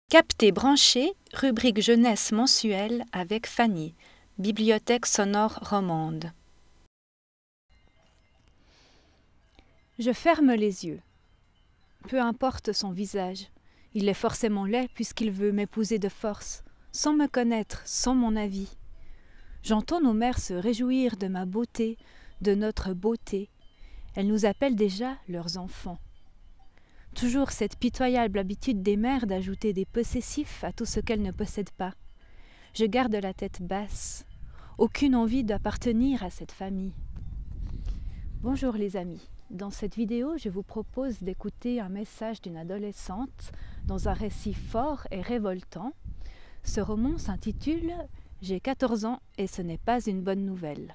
Capté branché, rubrique jeunesse mensuelle avec Fanny, Bibliothèque sonore romande. Je ferme les yeux. Peu importe son visage, il est forcément laid puisqu'il veut m'épouser de force, sans me connaître, sans mon avis. J'entends nos mères se réjouir de ma beauté, de notre beauté. Elles nous appellent déjà leurs enfants. Toujours cette pitoyable habitude des mères d'ajouter des possessifs à tout ce qu'elles ne possèdent pas. Je garde la tête basse, aucune envie d'appartenir à cette famille. Bonjour les amis, dans cette vidéo je vous propose d'écouter un message d'une adolescente dans un récit fort et révoltant. Ce roman s'intitule « J'ai 14 ans et ce n'est pas une bonne nouvelle ».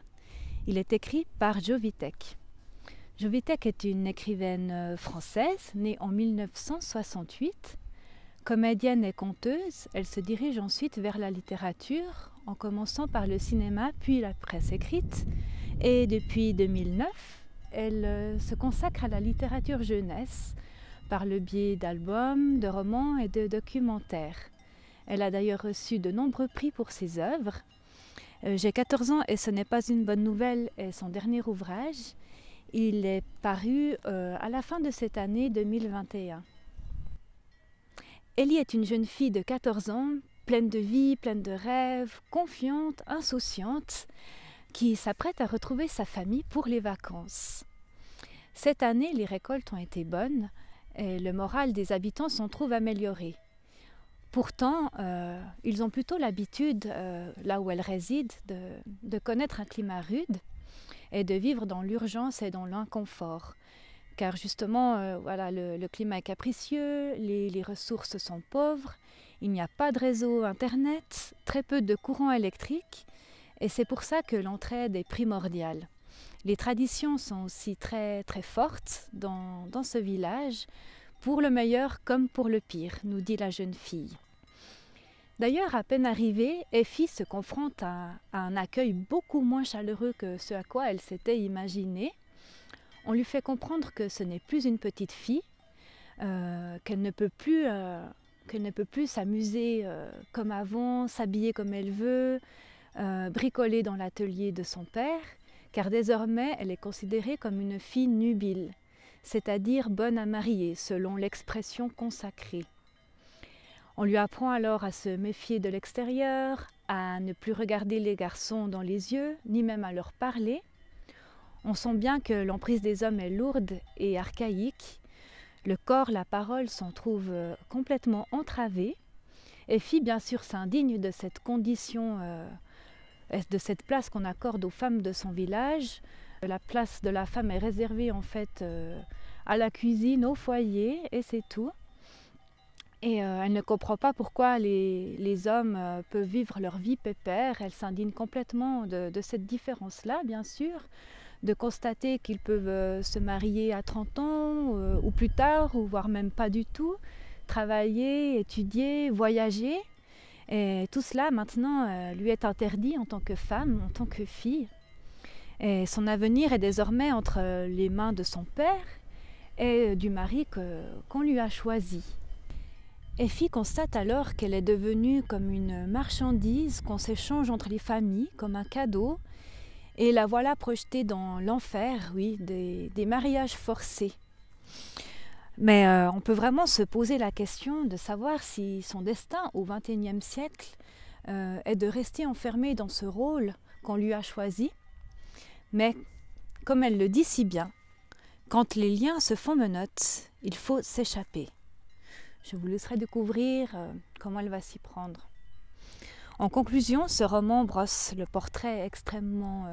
Il est écrit par Jo Vitek. Jo Vitek est une écrivaine française, née en 1968. Comédienne et conteuse, elle se dirige ensuite vers la littérature, en commençant par le cinéma puis la presse écrite. Et depuis 2009, elle se consacre à la littérature jeunesse, par le biais d'albums, de romans et de documentaires. Elle a d'ailleurs reçu de nombreux prix pour ses œuvres. J'ai 14 ans et ce n'est pas une bonne nouvelle est son dernier ouvrage. Il est paru à la fin de cette année 2021. Ellie est une jeune fille de 14 ans, pleine de vie, pleine de rêves, confiante, insouciante, qui s'apprête à retrouver sa famille pour les vacances. Cette année, les récoltes ont été bonnes et le moral des habitants s'en trouve amélioré. Pourtant, ils ont plutôt l'habitude, là où elles résident, de connaître un climat rude et de vivre dans l'urgence et dans l'inconfort. Car justement, le climat est capricieux, les ressources sont pauvres, il n'y a pas de réseau internet, très peu de courant électrique, et c'est pour ça que l'entraide est primordiale. Les traditions sont aussi très, très fortes dans ce village, pour le meilleur comme pour le pire, nous dit la jeune fille. D'ailleurs, à peine arrivée, Effie se confronte à un accueil beaucoup moins chaleureux que ce à quoi elle s'était imaginée. On lui fait comprendre que ce n'est plus une petite fille, qu'elle ne peut plus s'amuser comme avant, s'habiller comme elle veut, bricoler dans l'atelier de son père, car désormais elle est considérée comme une fille nubile, c'est-à-dire bonne à marier, selon l'expression consacrée. On lui apprend alors à se méfier de l'extérieur, à ne plus regarder les garçons dans les yeux, ni même à leur parler. On sent bien que l'emprise des hommes est lourde et archaïque. Le corps, la parole s'en trouvent complètement entravés. Effie, bien sûr, s'indigne de cette condition, de cette place qu'on accorde aux femmes de son village. La place de la femme est réservée en fait à la cuisine, au foyer, et c'est tout. Et elle ne comprend pas pourquoi les hommes peuvent vivre leur vie pépère. Elle s'indigne complètement de cette différence-là, bien sûr, de constater qu'ils peuvent se marier à 30 ans ou plus tard, ou voire même pas du tout, travailler, étudier, voyager. Et tout cela, maintenant, lui est interdit en tant que femme, en tant que fille. Et son avenir est désormais entre les mains de son père et du mari qu'on lui a choisi. Effie constate alors qu'elle est devenue comme une marchandise qu'on s'échange entre les familles, comme un cadeau, et la voilà projetée dans l'enfer, oui, des mariages forcés. Mais on peut vraiment se poser la question de savoir si son destin au XXIe siècle est de rester enfermée dans ce rôle qu'on lui a choisi. Mais, comme elle le dit si bien, quand les liens se font menottes, il faut s'échapper. Je vous laisserai découvrir comment elle va s'y prendre. En conclusion, ce roman brosse le portrait extrêmement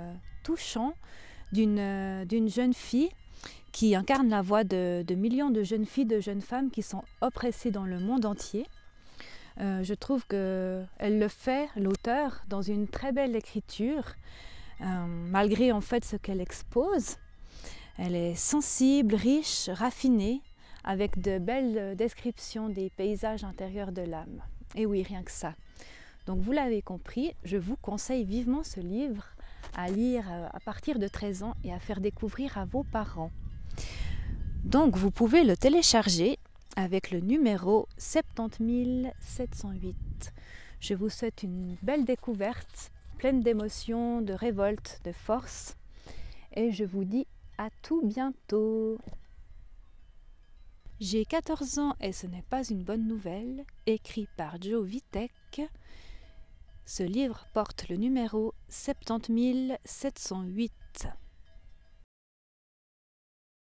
touchant d'une jeune fille qui incarne la voix de millions de jeunes filles, de jeunes femmes qui sont oppressées dans le monde entier. Je trouve qu'elle le fait, l'auteur, dans une très belle écriture, malgré en fait ce qu'elle expose. Elle est sensible, riche, raffinée, avec de belles descriptions des paysages intérieurs de l'âme. Et oui, rien que ça. Donc vous l'avez compris, je vous conseille vivement ce livre à lire à partir de 13 ans et à faire découvrir à vos parents. Donc vous pouvez le télécharger avec le numéro 70 708. Je vous souhaite une belle découverte, pleine d'émotions, de révolte, de force, et je vous dis à tout bientôt. J'ai 14 ans et ce n'est pas une bonne nouvelle, écrit par Joe Vitek. Ce livre porte le numéro 70 708.